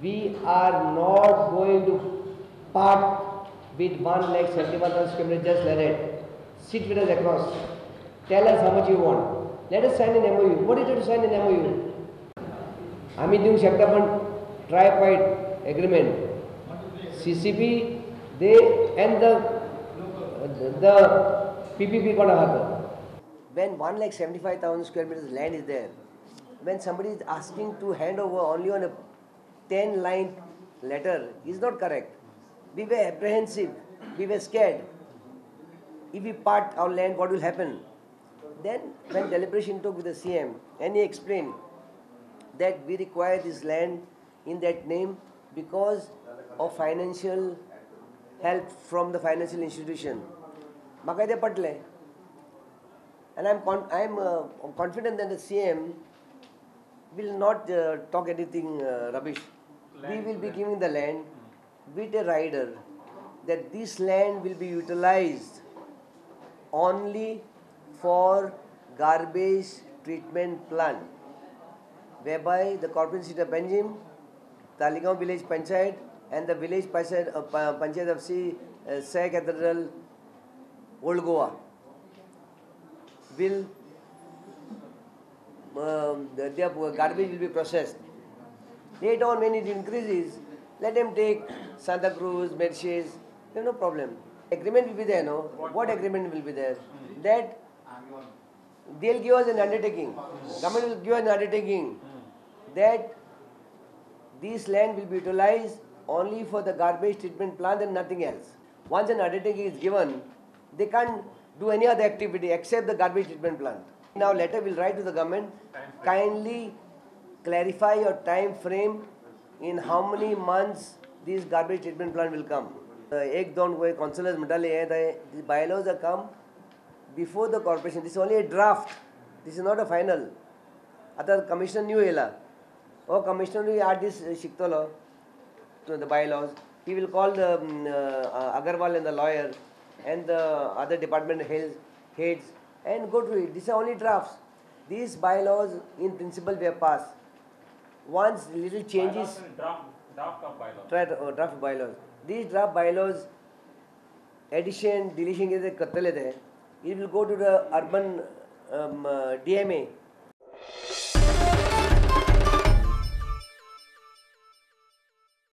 we are not going to part with 1,71,000 square meters. Just let it. Sit with us across. Tell us how much you want. Let us sign an MOU. What is it to sign an MOU? आम्ही देऊ शकता पण tripartite agreement. CCP, they and the PPP gonna happen. When 1,75,000 square meters land is there, when somebody is asking to hand over only on a 10-line letter, is not correct. We were apprehensive, we were scared. If we part our land, what will happen? Then when deliberation took with the CM, and he explained that we require this land in that name because of financial help from the financial institution. And I'm confident that the CM will not talk anything rubbish. We will be giving the land with a rider that this land will be utilized only for garbage treatment plant, whereby the corporate city of Bainguinnim, Taligaon village panchayat and the village panchayat of Sai Cathedral, Old Goa will their garbage will be processed. Later on, when it increases, let them take Santa Cruz, Mercedes, there's no problem. Agreement will be there, no? What agreement will be there? That they'll give us an undertaking. Government will give us an undertaking that this land will be utilized only for the garbage treatment plant and nothing else. Once an undertaking is given, they can't do any other activity except the garbage treatment plant. Now letter will write to the government, kindly clarify your time frame in how many months this garbage treatment plant will come. Ek don koi councillors mitale hai, the bylaws are come before the corporation. This is only a draft. This is not a final. Ata commissioner new ela. Oh, commissioner will add this shiktolo to the bylaws. He will call the Agarwal and the lawyer and the other department heads and go to it. These are only drafts. These bylaws in principle were passed. Once little changes, draft of bylaws. Draft bylaws. These draft bylaws, addition, deletion, it will go to the urban DMA